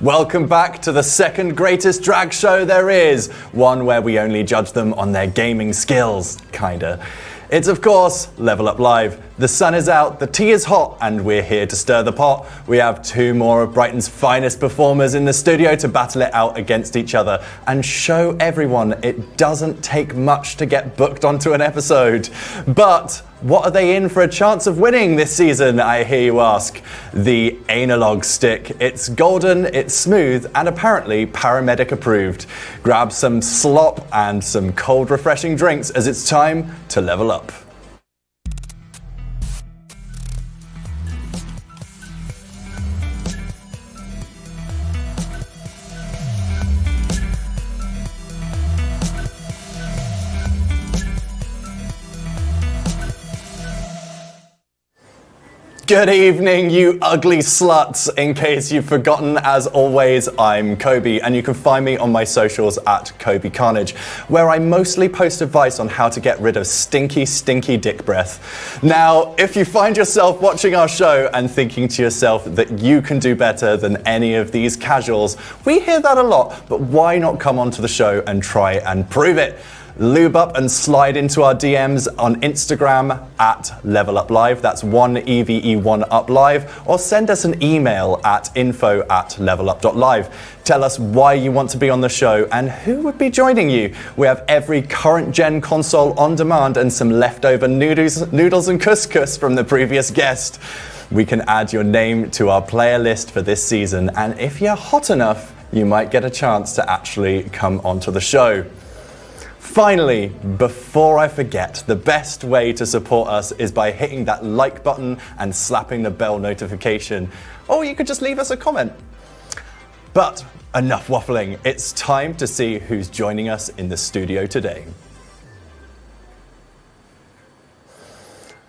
Welcome back to the second greatest drag show there is, one where we only judge them on their gaming skills, kinda. It's of course Level Up Live. The sun is out, the tea is hot, and we're here to stir the pot. We have two more of Brighton's finest performers in the studio to battle it out against each other and show everyone it doesn't take much to get booked onto an episode. But what are they in for a chance of winning this season, I hear you ask? The analog stick. It's golden, it's smooth, and apparently paramedic approved. Grab some slop and some cold refreshing drinks as it's time to level up. Good evening, you ugly sluts. In case you've forgotten, as always, I'm Kobe, and you can find me on my socials at Kobe Carnage, where I mostly post advice on how to get rid of stinky, stinky dick breath. Now, if you find yourself watching our show and thinking to yourself that you can do better than any of these casuals, we hear that a lot, but why not come onto the show and try and prove it? Lube up and slide into our DMs on Instagram at Level Up Live, that's 1eve1up live, or send us an email at info@levelup.live. Tell us why you want to be on the show and who would be joining you. We have every current gen console on demand and some leftover noodles and couscous from the previous guest. We can add your name to our player list for this season, and if you're hot enough, you might get a chance to actually come onto the show. Finally, before I forget, the best way to support us is by hitting that like button and slapping the bell notification. Or you could just leave us a comment. But enough waffling, it's time to see who's joining us in the studio today.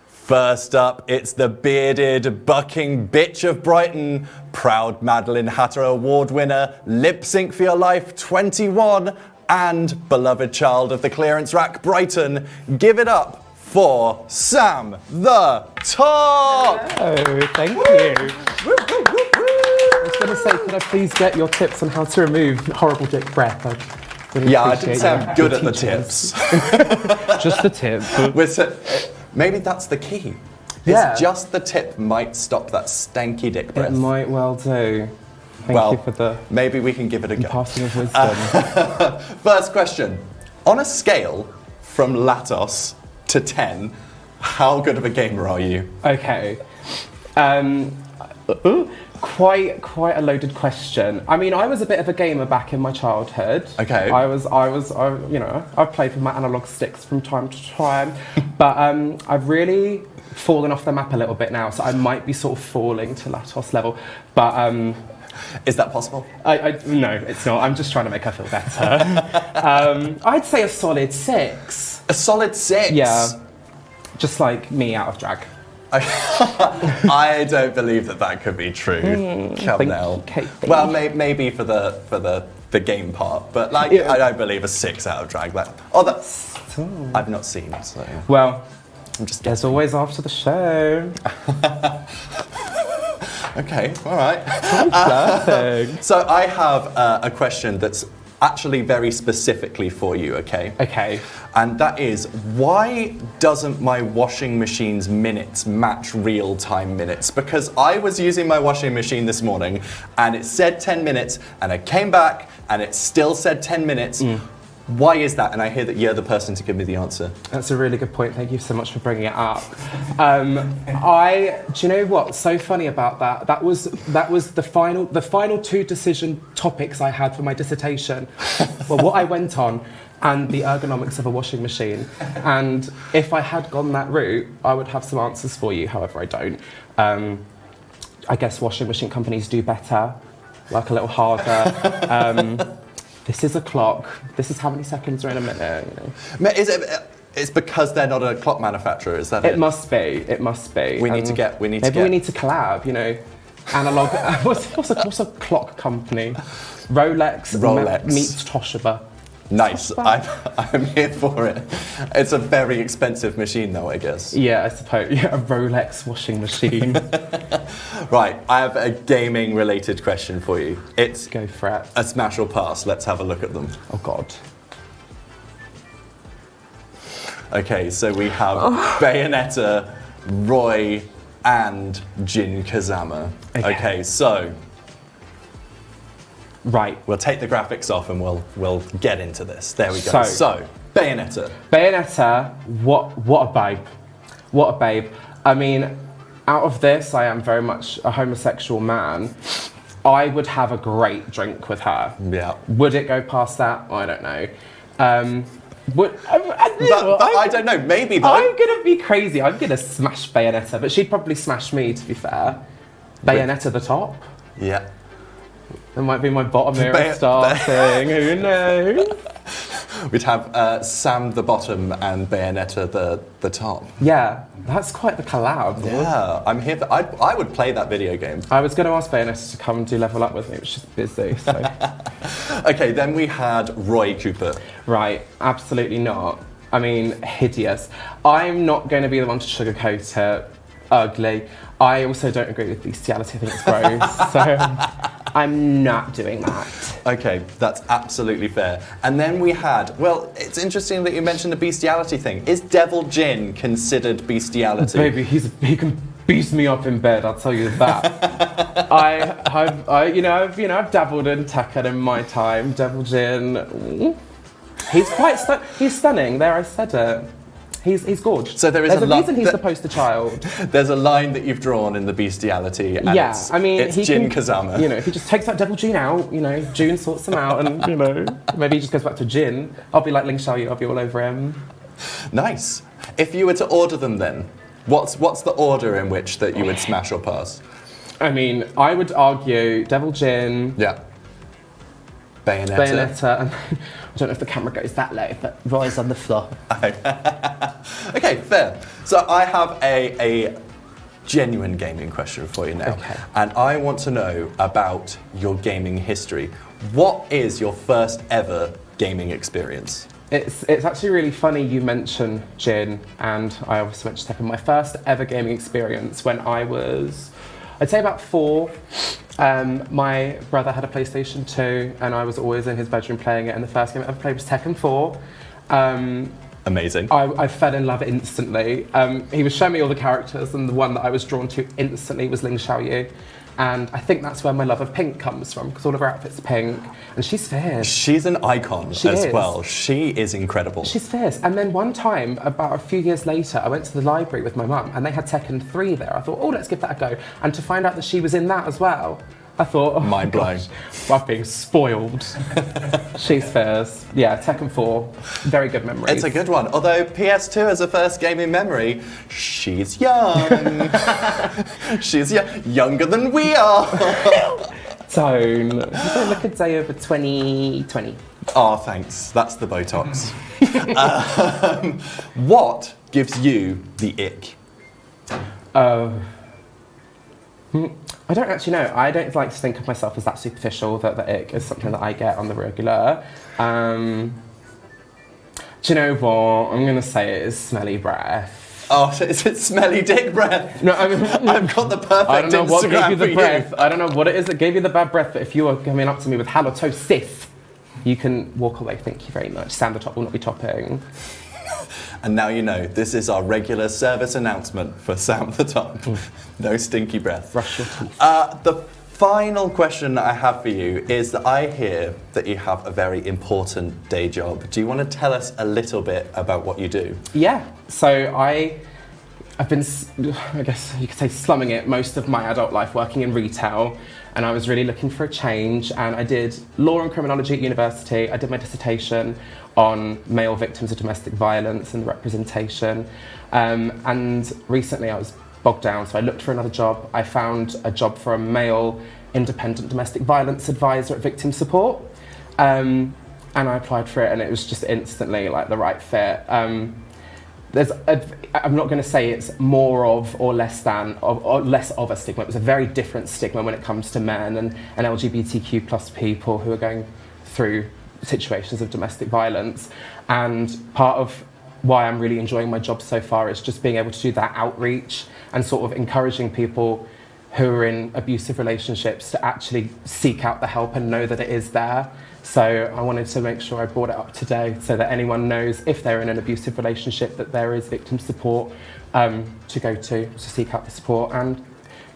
First up, it's the bearded, bucking bitch of Brighton, proud Madeline Hatter Award winner, Lip Sync for Your Life 21, and beloved child of the clearance rack Brighton. Give it up for Sam the Top! Hello, thank you. I was going to say, could I please get your tips on how to remove horrible dick breath? I didn't say I'm good at the tips. Just the tip. Maybe that's the key. Yeah. It's just the tip might stop that stanky dick breath. It might well do. Thank you for the maybe we can give it a go. passing of wisdom. First question. On a scale from Latos to 10, how good of a gamer are you? Okay. Quite a loaded question. I mean, I was a bit of a gamer back in my childhood. Okay. I've played with my analog sticks from time to time, but I've really fallen off the map a little bit now, so I might be sort of falling to Latos level, but is that possible? No, it's not. I'm just trying to make her feel better. I'd say a solid 6. A solid 6? Yeah. Just like me out of drag. I don't believe that could be true. Come now. Well, maybe for the game part, but like yeah. I don't believe a 6 out of drag. I've not seen it, so. Well, I'm just guessing. There's always after the show. Okay, all right. So I have a question that's actually very specifically for you, okay? Okay. And that is, why doesn't my washing machine's minutes match real-time minutes? Because I was using my washing machine this morning and it said 10 minutes and I came back and it still said 10 minutes. Why is that? And I hear that you're the person to give me the answer. That's a really good point. Thank you so much for bringing it up. Do you know what's so funny about that? That was the final 2 decision topics I had for my dissertation. Well, what I went on and the ergonomics of a washing machine. And if I had gone that route, I would have some answers for you. However, I don't. I guess washing machine companies do better, work a little harder. This is a clock. This is how many seconds are in a minute. You know. Is it? It's because they're not a clock manufacturer. Is that it? It must be. It must be. We need to get. We need to collab. You know, analog. what's a clock company? Rolex. Meets Toshiba. Nice. I'm here for it. It's a very expensive machine, though, I guess. Yeah, I suppose. Yeah, a Rolex washing machine. Right, I have a gaming-related question for you. It's Go for it. a smash or pass. Let's have a look at them. Oh, God. Okay, so we have Bayonetta, Roy, and Jin Kazama. Okay, so Right. we'll take the graphics off and we'll get into this. There we go. So- So Bayonetta. Bayonetta, what a babe. What a babe. I mean, out of this, I am very much a homosexual man. I would have a great drink with her. Yeah. Would it go past that? I don't know. But I don't know, maybe though. I'm gonna be crazy. I'm gonna smash Bayonetta, but she'd probably smash me, to be fair. Bayonetta the top. Yeah. That might be my bottom area starting. Who knows? We'd have Sam the bottom and Bayonetta the top. Yeah, that's quite the collab. Yeah, I'm here. I would play that video game. I was going to ask Bayonetta to come do Level Up with me, but she's busy. So. Okay, then we had Roy Cooper. Right, absolutely not. I mean, hideous. I'm not going to be the one to sugarcoat it. Ugly. I also don't agree with bestiality. I think it's gross. So I'm not doing that. Okay, that's absolutely fair. And then we had, well, it's interesting that you mentioned the bestiality thing. Is Devil Jin considered bestiality? Baby, he can beat me up in bed. I'll tell you that. I've dabbled in Tekken in my time. Devil Jin, he's quite he's stunning. There, I said it. He's gorgeous. So there's a reason he's the poster child. There's a line that you've drawn in the bestiality, and Yeah, it's, I mean, it's he Jin can, Kazama. You know, if he just takes that Devil Jin out, June sorts him out, and maybe he just goes back to Jin. I'll be like Ling Xiaoyu. I'll be all over him. Nice. If you were to order them, then what's the order in which that you would smash or pass? I mean, I would argue Devil Jin. Yeah. Bayonetta. Bayonetta. And I don't know if the camera goes that low, but Roy's on the floor. Okay, fair. So I have a genuine gaming question for you now. Okay. And I want to know about your gaming history. What is your first ever gaming experience? It's actually really funny you mention Jin, and I obviously went to Tekken. My first ever gaming experience when I was, I'd say about 4. My brother had a PlayStation 2, and I was always in his bedroom playing it, and the first game I ever played was Tekken 4. Amazing. I fell in love instantly. He was showing me all the characters, and the one that I was drawn to instantly was Ling Xiaoyu. And I think that's where my love of pink comes from, because all of her outfits are pink, and she's fierce. She's an icon as well. She is incredible. She's fierce. And then one time, about a few years later, I went to the library with my mum, and they had Tekken 3 there. I thought, oh, let's give that a go. And to find out that she was in that as well, I thought, oh, mind blowing. I'm being spoiled. She's fierce. Yeah, Tekken 4, very good memories. It's a good one. Although PS2 as a first gaming memory, she's young. She's younger than we are. Tone. You don't look a day over 2020. Oh, thanks. That's the Botox. What gives you the ick? I don't actually know. I don't like to think of myself as that superficial, that the ick is something that I get on the regular. Do you know what? I'm going to say it is smelly breath. Oh, is it smelly dick breath? No, I mean, I've got the perfect I don't know what Instagram gave you the for breath. I don't know what it is that gave you the bad breath, but if you are coming up to me with halitosis, you can walk away. Thank you very much. Sam the top will not be topping. And now you know, this is our regular service announcement for Sam the Top. No stinky breath. Brush your teeth. The final question I have for you is that I hear that you have a very important day job. Do you want to tell us a little bit about what you do? Yeah, so I've been, I guess you could say, slumming it most of my adult life working in retail, and I was really looking for a change, and I did law and criminology at university. I did my dissertation on male victims of domestic violence and the representation, and recently I was bogged down, so I looked for another job. I found a job for a male independent domestic violence advisor at Victim Support, and I applied for it, and it was just instantly like the right fit. I'm not going to say it's more of or less than or less of a stigma. It was a very different stigma when it comes to men and LGBTQ plus people who are going through situations of domestic violence. And part of why I'm really enjoying my job so far is just being able to do that outreach and sort of encouraging people who are in abusive relationships to actually seek out the help and know that it is there. So I wanted to make sure I brought it up today so that anyone knows if they're in an abusive relationship that there is victim support to go to seek out the support. And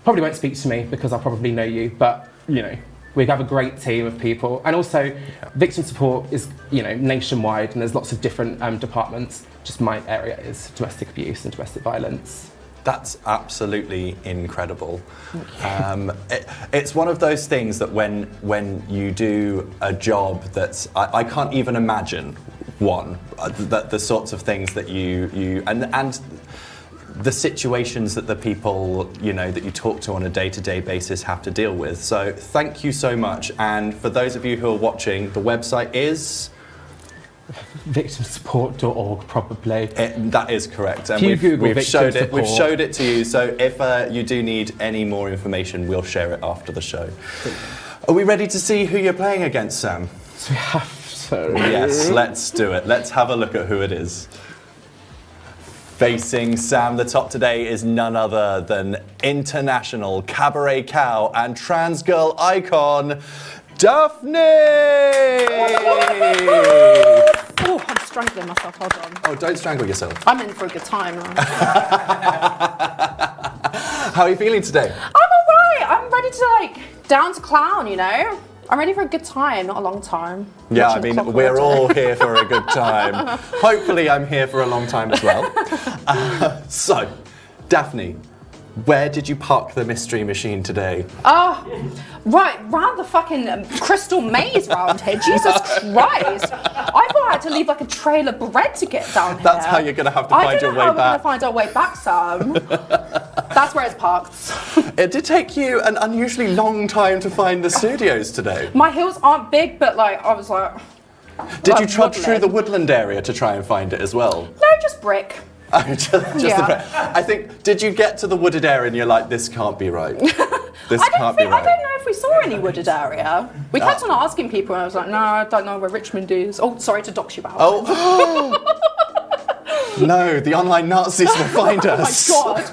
probably won't speak to me because I probably know you, but you know, we have a great team of people. And also victim support is, you know, nationwide and there's lots of different departments. Just my area is domestic abuse and domestic violence. That's absolutely incredible. It's one of those things that when you do a job that's, I can't even imagine the sorts of things that you and the situations that the people, you know, that you talk to on a day-to-day basis have to deal with. So thank you so much. And for those of you who are watching, the website is victimsupport.org, probably. That is correct, and we've showed it. We've showed it to you. So if you do need any more information, we'll share it after the show. Are we ready to see who you're playing against, Sam? So we have to. Yes, let's do it. Let's have a look at who it is. Facing Sam the top today is none other than international cabaret cow and trans girl icon, Daphne! Oh, I'm strangling myself, hold on. Oh, don't strangle yourself. I'm in for a good time. How are you feeling today? I'm alright, I'm ready to down to clown, you know? I'm ready for a good time, not a long time. Yeah, Watching I mean, the clock we're already. all here for a good time. Hopefully I'm here for a long time as well. So, Daphne, where did you park the mystery machine today? Right, round the fucking crystal maze round here. Jesus Christ. I thought I had to leave like a trail of bread to get down here. That's how you're going to have to find your way I don't know how we're back. going to find our way back, Sam. That's where it's parked. It did take you an unusually long time to find the studios today. My heels aren't big, but I was like... Did you trudge woodland. through the woodland area to try and find it as well? No, just brick. Oh, just Yeah. the bit. I think, did you get to the wooded area and you're like, this can't be right? This can't be I right. don't know if we saw any wooded area. We kept on asking people, and I was like, no, I don't know where Richmond is. Oh, sorry to dox you about. Oh. No, the online Nazis will find us. Oh my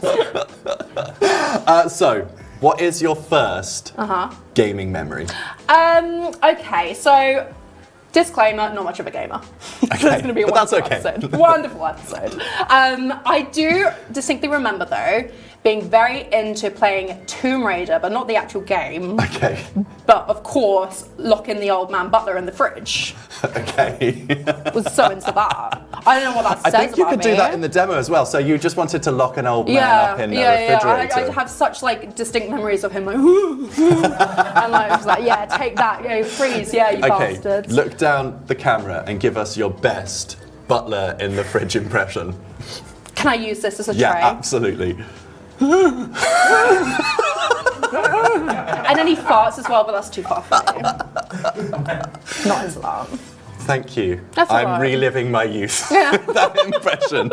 God. So, what is your first gaming memory? Okay, so disclaimer, not much of a gamer. It's going to be a but that's wonderful okay. episode. Wonderful episode. I do distinctly remember, though, being very into playing Tomb Raider, but not the actual game. Okay. But, of course, locking the old man butler in the fridge. Okay. Was so into that. I don't know what that says I think you about could do me. that in the demo as well. So you just wanted to lock an old man up in a refrigerator. I have such distinct memories of him and I was like, yeah, take that, freeze, yeah, you Okay, bastards. look down the camera and give us your best butler in the fridge impression. Can I use this as a Yeah, tray? absolutely. And then he farts as well, but that's too far for me. Not as long. Thank you. That's all I'm right. reliving my youth. Yeah. That impression.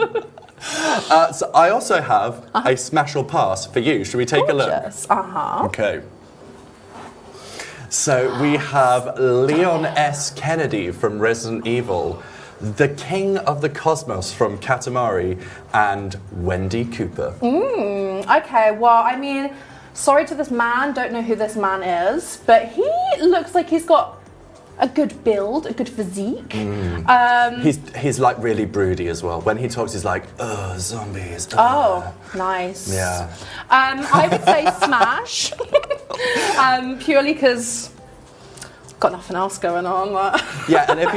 So I also have a smash or pass for you. Should we take a look? Gorgeous. Okay. So we have Leon S. Kennedy from Resident Evil, the King of the Cosmos from Katamari, and Wendy Cooper. Okay, well, I mean, sorry to this man, don't know who this man is, but he looks like he's got a good build, a good physique. He's like really broody as well. When he talks, he's like, ugh, zombies. Ugh. Oh, nice. Yeah. I would say smash, purely because got nothing else going on. Yeah, and if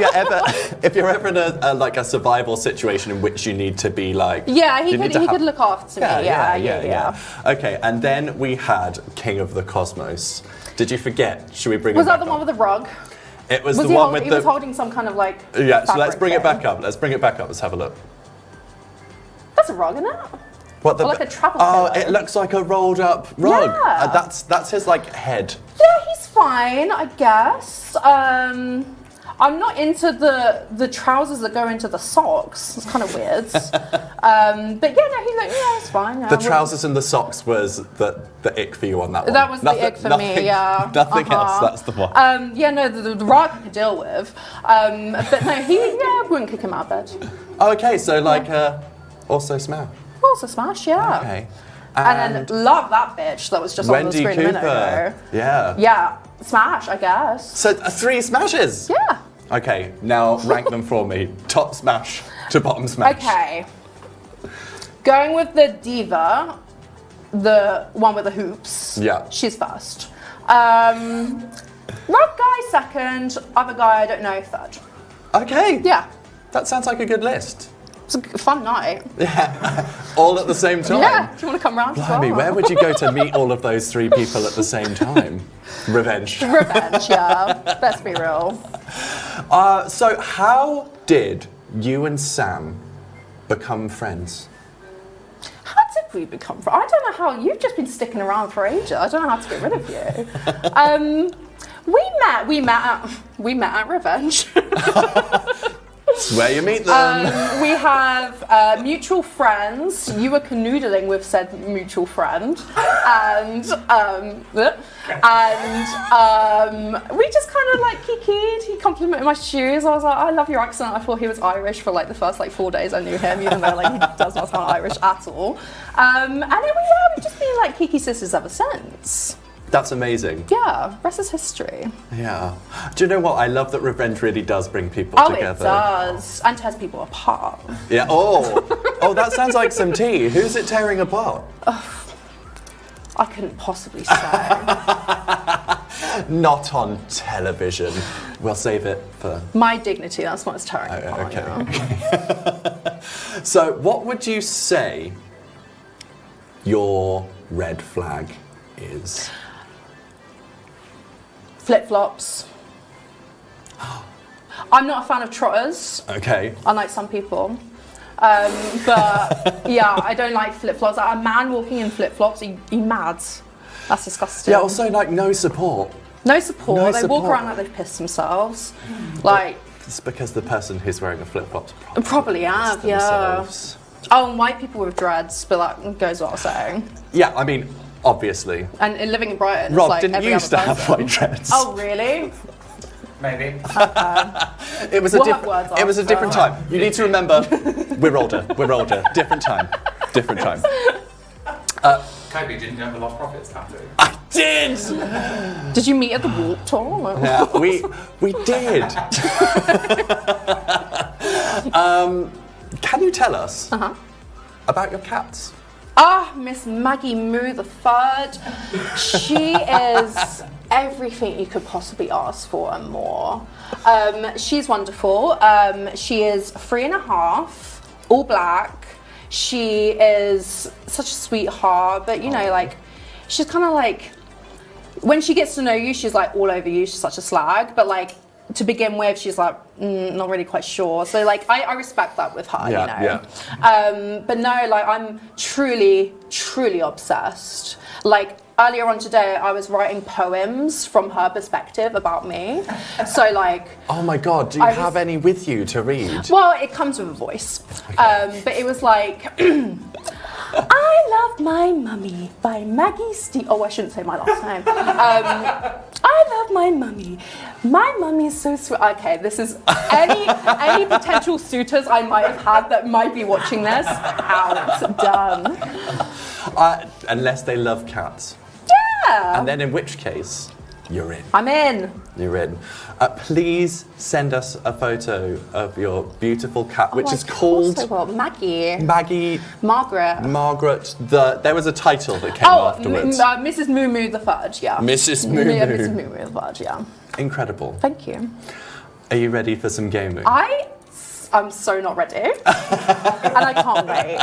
you're ever in a survival situation in which you need to be like, Yeah, he you need to could look after me. Yeah. Okay, and then we had King of the Cosmos. Did you forget? Should we bring Was it back that the one up? with the rug? It was Was the he, one with he the. was holding some kind of like. Yeah, so let's fabric bring it thing. back up. Let's bring it back up. Let's have a look. That's a rug, isn't it? What the? Or like a travel Oh, pillow. it looks like a rolled up rug. Yeah. That's his like head. Yeah, he's fine, I guess. I'm not into the trousers that go into the socks. It's kind of weird. But yeah, no, he looked, yeah, it's fine. Yeah, The trousers and the socks was the ick for you on that one. That was the ick for me, yeah. Nothing else, that's the one. Yeah, no, the rug I could deal with. But no, I wouldn't kick him out of bed. Oh, okay, so like, also Smash. Also Smash, yeah. Okay. And then love that bitch that was just on the Wendy screen a minute ago. Yeah. Yeah, Smash, I guess. So 3 Smashes? Yeah. Okay, now rank them for me. Top Smash to bottom Smash. Okay. Going with the diva, the one with the hoops. Yeah. She's first. Rug guy second, other guy I don't know third. Okay. Yeah. That sounds like a good list. It's a fun night. All at the same time. Yeah. Do you want to come round as well? Blimey, where would you go to meet all of those 3 people at the same time? Revenge. Revenge, yeah. Let's be real. So how did you and Sam become friends? How did we become friends? I don't know how. You've just been sticking around for ages. I don't know how to get rid of you. We met at Revenge. It's where you meet them. We have mutual friends. You were canoodling with said mutual friend, and we just kind of like kikied. He complimented my shoes. I was like, I love your accent. I thought he was Irish for like the first like 4 days I knew him, even though like he does not sound Irish at all. And then we've just been like kiki sisters ever since. That's amazing. Yeah, rest is history. Yeah. Do you know what? I love that Revenge really does bring people together. Oh, it does. And tears people apart. Yeah. Oh, that sounds like some tea. Who's it tearing apart? I couldn't possibly say. Not on television. We'll save it for... My dignity, that's what it's tearing apart. Okay. So, what would you say your red flag is? Flip-flops. I'm not a fan of trotters, Okay. unlike some people. But yeah, I don't like flip-flops. Like, a man walking in flip-flops, he mad. That's disgusting. Yeah, also like no support. No support. No They support. walk around like they've pissed themselves. Like, It's because the person who's wearing the flip-flops probably have, pissed yeah. themselves. Oh, and white people with dreads, but that goes without saying. Yeah, I mean, obviously. And living in Brighton, Rob, it's like didn't every you other used to have person. white dreads? Oh, really? Maybe. It was We'll have words it was a after. different time. You need to remember, we're older. Different time. Kobe, didn't you have a Lost Profits tattoo? I did! Did you meet at the Warp Tour? Yeah, we did. Can you tell us about your cats? Miss Maggie Moo the Third. She is everything you could possibly ask for and more. She's wonderful. She is 3.5, all black. She is such a sweetheart, but you know, like, she's kind of like, when she gets to know you, she's like all over you. She's such a slag, but like, to begin with, she's like, not really quite sure. So like, I respect that with her, you know. Yeah. But no, like, I'm truly, truly obsessed. Like, earlier on today, I was writing poems from her perspective about me. So like... Oh my God, do you have any with you to read? Well, it comes with a voice. Okay. But it was like... I Love My Mummy by Maggie Stig. Oh, I shouldn't say my last name. I love my mummy. My mummy is so sweet. Okay, this is any potential suitors I might have had that might be watching this. Out, done. Unless they love cats. Yeah. And then in which case, you're in. I'm in. You're in. Please send us a photo of your beautiful cat, which is called... Maggie. Maggie... Margaret. There was a title that came afterwards. Mrs. Moo Moo the Third, yeah. Mrs. Moo Moo. Yeah, Mrs. Moo Moo the Third, yeah. Incredible. Thank you. Are you ready for some gaming? I'm so not ready. And I can't wait.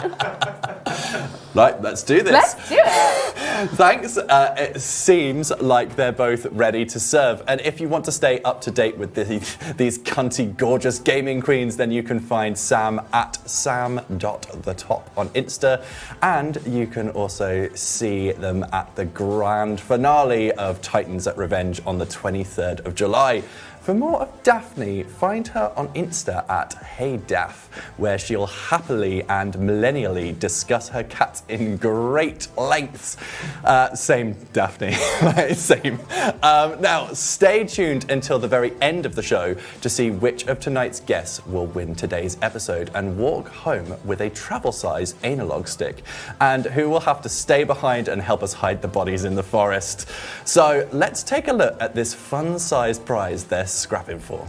Right, let's do this. Let's do it. Thanks. It seems like they're both ready to serve. And if you want to stay up to date with these cunty, gorgeous gaming queens, then you can find Sam at sam.thetop on Insta. And you can also see them at the grand finale of Titans at Revenge on the 23rd of July. For more of Daphne, find her on Insta at HeyDaph, where she'll happily and millennially discuss her cats in great lengths. Same, Daphne. Same. Now, stay tuned until the very end of the show to see which of tonight's guests will win today's episode and walk home with a travel-size analog stick, and who will have to stay behind and help us hide the bodies in the forest. So let's take a look at this fun-sized prize they're scrapping for.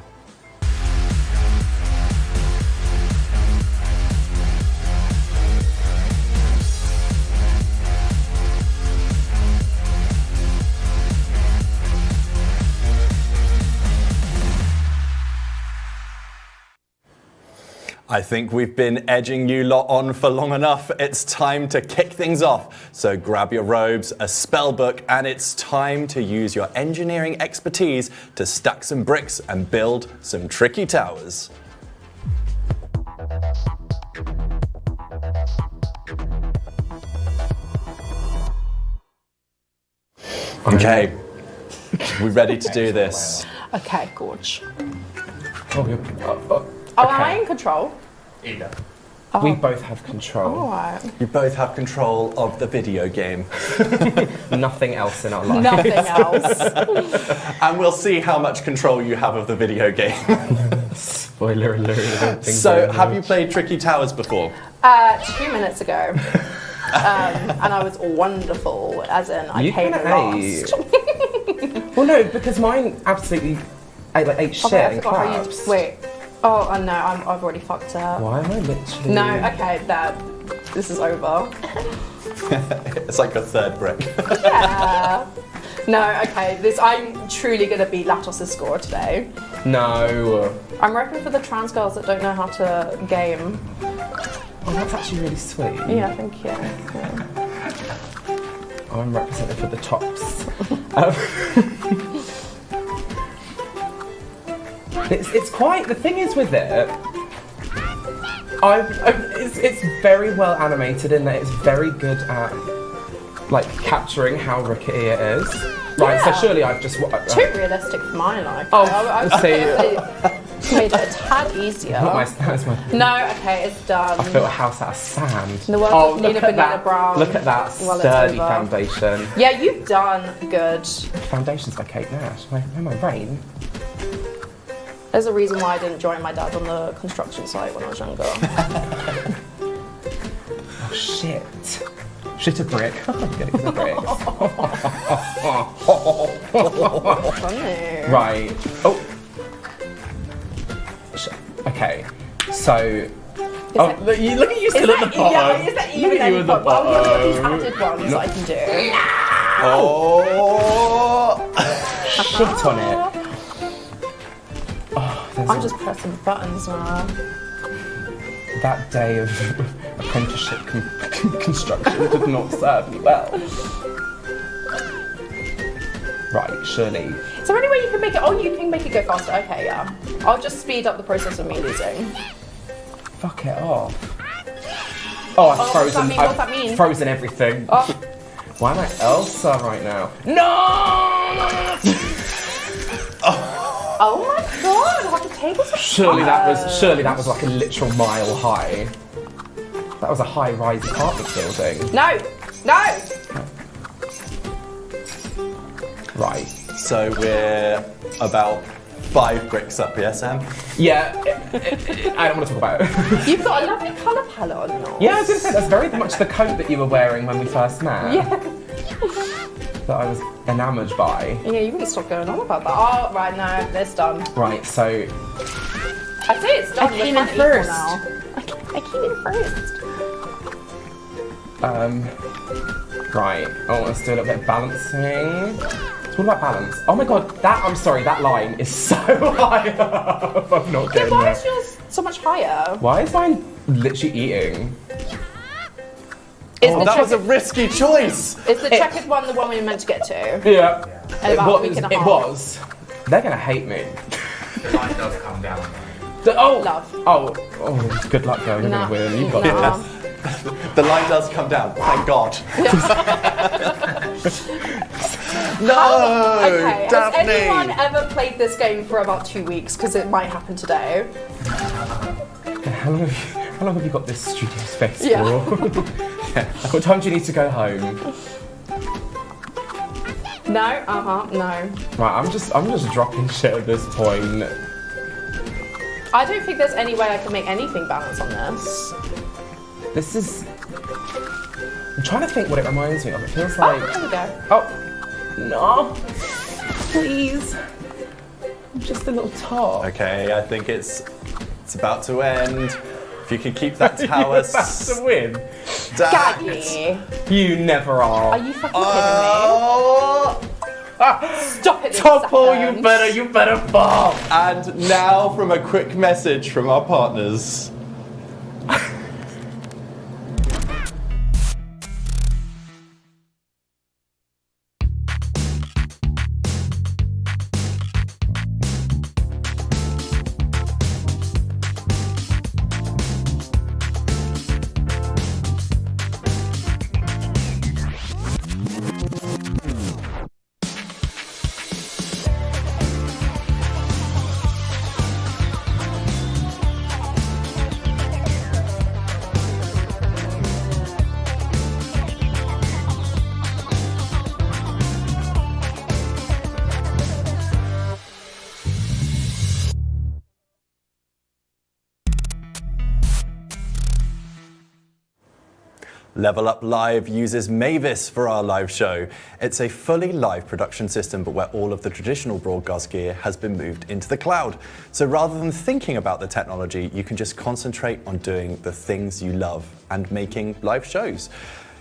I think we've been edging you lot on for long enough. It's time to kick things off. So grab your robes, a spell book, and it's time to use your engineering expertise to stack some bricks and build some tricky towers. Okay, we ready to do this? Okay, Gorge. Oh, am I in control? Either. We both have control. Alright. You both have control of the video game. Nothing else in our life. Nothing else. And we'll see how much control you have of the video game. Spoiler alert. I don't think So, have you played Tricky Towers before? 2 minutes ago. And I was wonderful, as in I You came kinda last. Well, no, because mine absolutely ate shit Okay, I in forgot how class. you... Wait. Oh, no, I've already fucked up. Why am I literally... No, okay, this is over. It's like a third brick. Yeah. No, okay, I'm truly going to beat Latos' score today. No. I'm repping for the trans girls that don't know how to game. Oh, that's actually really sweet. Yeah, thank you. Yeah. Oh, I'm representing for the tops. It's quite... The thing is with it... It's very well animated in that it's very good at like capturing how rickety it is. Right, Yeah. so surely I've just... Too realistic for my life. Oh, I see. made it a tad easier. That's my... No, okay, it's done. I built a house out of sand. The words Oh, of look Nina at Banana that. Brown. Look at that Well, it's sturdy over. foundation. Yeah, you've done good. Foundation's by Kate Nash. Am I rain? There's a reason why I didn't join my dad on the construction site when I was younger. Oh, shit. Shit a brick. I'm good at the bricks. Funny. Right. Oh. Okay. So... Oh, look at you still at the bottom. Yeah, is that even Look at you any at the bottom? Oh, yeah, these bottom. added ones that I can do. Oh! Shit on it. I'm just pressing buttons now. That day of apprenticeship construction did not serve me well. Right, surely. Is there any way you can make it? Oh, you can make it go faster. Okay, yeah. I'll just speed up the process of me losing. Fuck it off. Oh, I've what's that frozen. mean? What's that mean? I've frozen everything. Oh, Why am I Elsa right now? No! oh my god! How the tables are Surely that was like a literal mile high. That was a high-rise apartment building. No! No! Right. So we're about 5 bricks up, yeah, Sam? Yeah, I don't want to talk about it. You've got a lovely colour palette on yours. Yeah, I was going to say, that's very much the coat that you were wearing when we first met. Yeah. That I was enamoured by. Yeah, you wouldn't stop going on about that. Oh, right, no, it's done. Right, so... I'd say it's done. I We're came kinda in equal first. now. I came in first. Right. Oh, let's do a little bit of balancing. So what about balance? Oh my god, that line is so high up. I'm not Yeah, getting why there. is yours so much higher? Why is mine literally eating? That was a risky choice. Is the checkered one the one we were meant to get to? Yeah. In about a week and a half. It was. They're gonna hate me. The light does come down. Love. Oh, good luck, girl. You're gonna win. You've got this. The light does come down. Thank God. No, Okay, Daphne. has anyone ever played this game for about 2 weeks? Because it might happen today. How long have you got this studio space Yeah. for? What time do you need to go home? No? No. Right, I'm just dropping shit at this point. I don't think there's any way I can make anything balance on this. This is. I'm trying to think what it reminds me of. It feels like. Oh, there we go. Oh, no. Please. I'm just a little top. Okay, I think it's about to end. If you can keep that tower You're about to win. stacked. Gaggy. You never are. Are you fucking Oh. kidding me? Stop it this Topple, second. you better fall. And now from a quick message from our partners. Level Up Live uses Mavis for our live show. It's a fully live production system, but where all of the traditional broadcast gear has been moved into the cloud. So rather than thinking about the technology, you can just concentrate on doing the things you love and making live shows.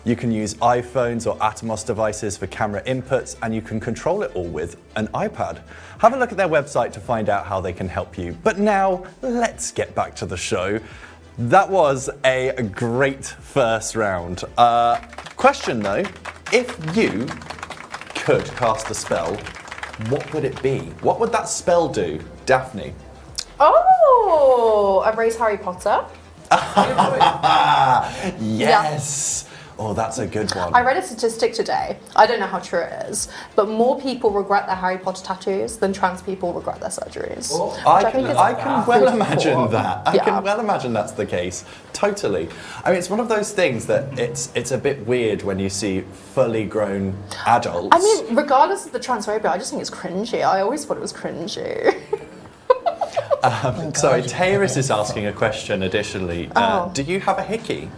You can use iPhones or Atomos devices for camera inputs, and you can control it all with an iPad. Have a look at their website to find out how they can help you. But now, let's get back to the show. That was a great first round. Question though, if you could cast a spell, what would it be? What would that spell do, Daphne? Oh, erase Harry Potter. Yes! Oh, that's a good one. I read a statistic today. I don't know how true it is, but more people regret their Harry Potter tattoos than trans people regret their surgeries. I can well imagine that. I Yeah. can well imagine that's the case. Totally. I mean, it's one of those things that it's a bit weird when you see fully grown adults. I mean, regardless of the transphobia, I just think it's cringy. I always thought it was cringy. Sorry, Taris is asking a question additionally. Do you have a hickey?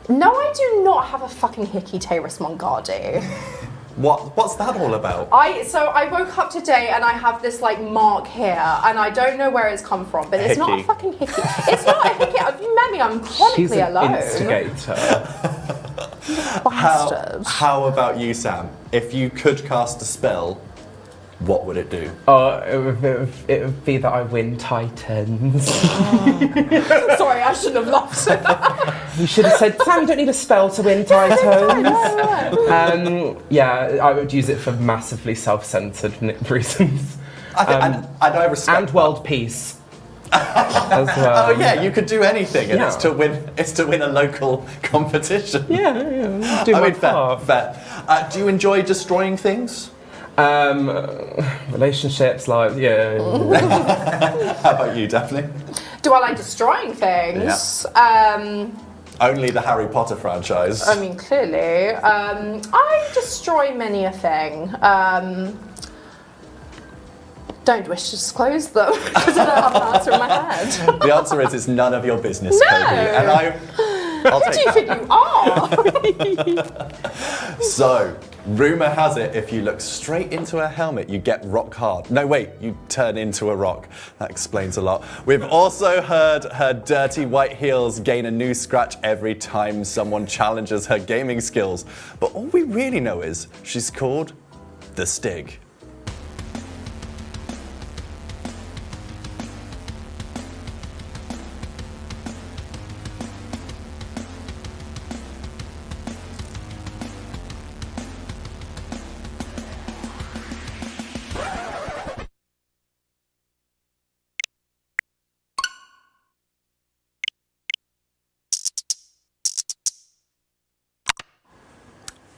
No, I do not have a fucking hickey, Taris Mongardi. What's that all about? So I woke up today and I have this like mark here, and I don't know where it's come from, but it's not a Hickey. fucking hickey. It's not a hickey. Have you met me? I'm chronically She's an alone. instigator. Bastard. How about you, Sam? If you could cast a spell, what would it do? It would be that I win Titans. Sorry, I shouldn't have laughed. You should have said, Sam, you don't need a spell to win Titans. Yeah, I would use it for massively self-centered reasons. I respect And world peace. As well. Oh yeah, you could do anything, and Yeah. it's to win a local competition. Yeah, do I my mean, fair, part. fair. Do you enjoy destroying things? Relationships, like, yeah. How about you, Daphne? Do I like destroying things? Only the Harry Potter franchise. I mean, clearly. I destroy many a thing. Don't wish to disclose them because I don't have an answer in my head. The answer is it's none of your business, No. Kobe. And I'll Who do take you think you are? So, rumour has it, if you look straight into a helmet, you get rock hard. No, wait, you turn into a rock. That explains a lot. We've also heard her dirty white heels gain a new scratch every time someone challenges her gaming skills. But all we really know is she's called the Stig.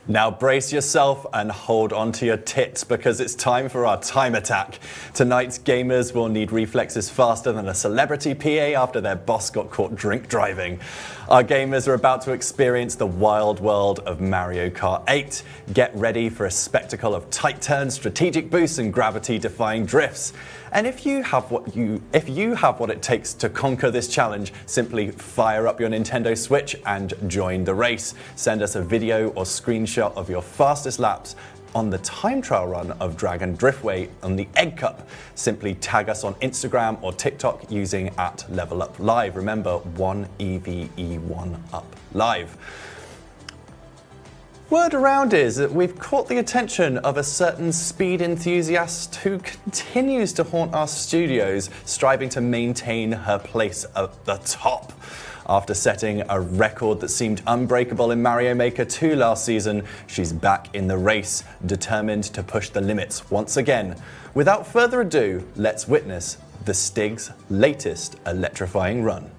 Now brace yourself and hold on to your tits because it's time for our time attack. Tonight's gamers will need reflexes faster than a celebrity PA after their boss got caught drink driving. Our gamers are about to experience the wild world of Mario Kart 8. Get ready for a spectacle of tight turns, strategic boosts and gravity-defying drifts. And if you have what it takes to conquer this challenge, simply fire up your Nintendo Switch and join the race. Send us a video or screenshot of your fastest laps on the time trial run of Dragon Driftway on the Egg Cup. Simply tag us on Instagram or TikTok using @LevelUpLive. Remember, 1eve1up live. Word around is that we've caught the attention of a certain speed enthusiast who continues to haunt our studios, striving to maintain her place at the top. After setting a record that seemed unbreakable in Mario Maker 2 last season, she's back in the race, determined to push the limits once again. Without further ado, let's witness the Stig's latest electrifying run.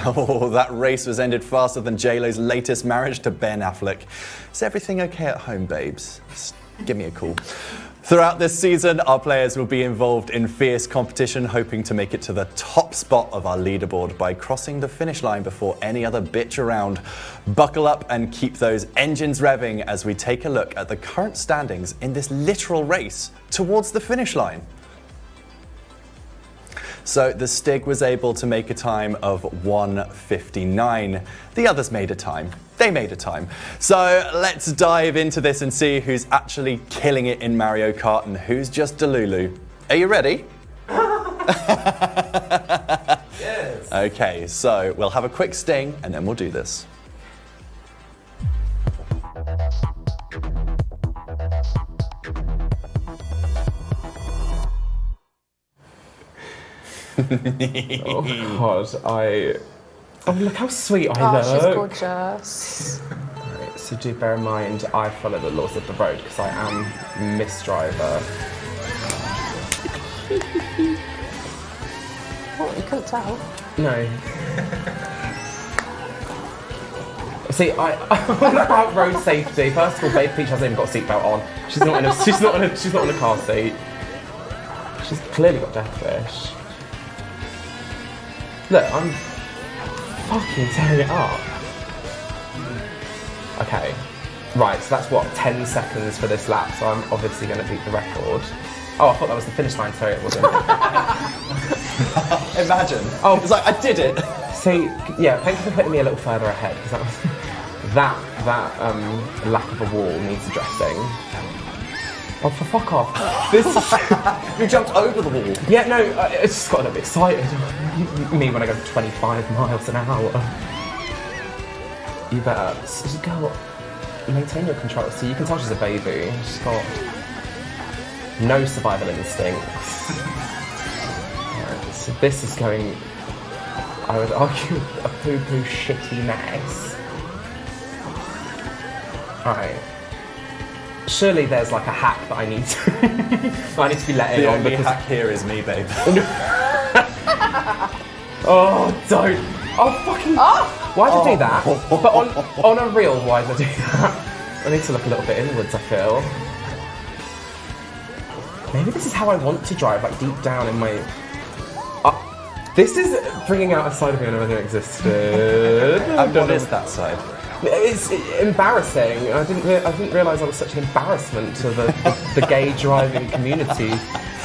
Oh, that race was ended faster than J-Lo's latest marriage to Ben Affleck. Is everything okay at home, babes? Just give me a call. Throughout this season, our players will be involved in fierce competition, hoping to make it to the top spot of our leaderboard by crossing the finish line before any other bitch around. Buckle up and keep those engines revving as we take a look at the current standings in this literal race towards the finish line. So the Stig was able to make a time of 1:59. The others made a time. They made a time. So let's dive into this and see who's actually killing it in Mario Kart and who's just Delulu. Are you ready? Yes. Okay, so we'll have a quick sting and then we'll do this. Oh God, Oh, look how sweet I look. Oh, she's gorgeous. Right, so do bear in mind, I follow the laws of the road because I am Miss Driver. What, you couldn't tell? No. See, I'm all about road safety. First of all, Babe Peach hasn't even got a seatbelt on. She's not in a car seat. She's clearly got deathwish. Look, I'm fucking tearing it up. Okay, right, so that's what, 10 seconds for this lap, so I'm obviously going to beat the record. Oh, I thought that was the finish line, sorry, it wasn't. Imagine. Oh, it's like, I did it. See, yeah, thank you for putting me a little further ahead, because that was, that lack of a wall needs addressing. Oh, for fuck off. This You jumped over the wall. Yeah, no, I just got a little bit excited. Me when I go 25 miles an hour. You better, girl, maintain your control. See, you can tell she's a baby. She's got no survival instincts. Right, so this is going, I would argue, a poo-poo shitty mess. Alright. Surely there's like a hack that I need to, I need to be letting The on only because hack here is me, babe. Oh, don't! Oh, fucking! Oh. Why'd I do that? But on a reel, why'd I do that? I need to look a little bit inwards, I feel. Maybe this is how I want to drive, like deep down in my... This is bringing out a side of me I never knew existed. And what is that side? It's embarrassing. I didn't realise I was such an embarrassment to the gay driving community.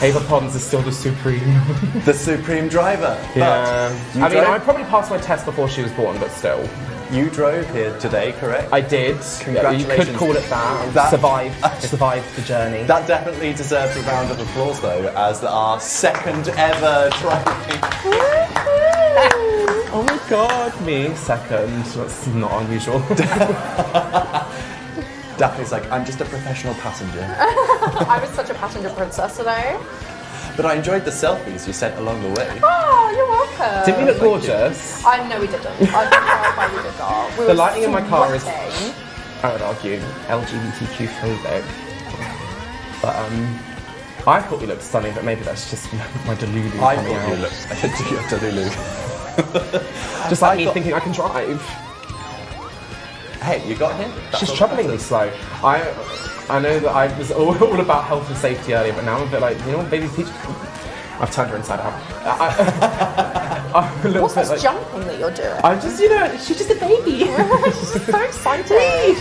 Ava Pons is still the supreme. The supreme driver. Yeah. But I mean, I probably passed my test before she was born, but still. you drove here today, correct? I did. Congratulations. You could call it that. Survived the journey. That definitely deserves a round of applause, though, as our second ever driving. Oh my god, me second. That's not unusual. Daphne's like, I'm just a professional passenger. I was such a passenger princess today. But I enjoyed the selfies you sent along the way. Oh, you're welcome. Didn't we look gorgeous? No, we didn't. I think why we did that. The lighting in my car is, sweating. I would argue, LGBTQ phobic. But I thought we looked stunning, but maybe that's just my delulu I coming thought you out. looked Delulu. Just like me thinking I can drive. Hey, you got here? She's troublingly slow. I know that I was all about health and safety earlier, but now I'm a bit like, you know what, baby Peach? I've turned her inside out. I'm a little What's bit this like, jumping that you're doing? I'm just, she's just a baby. She's so excited.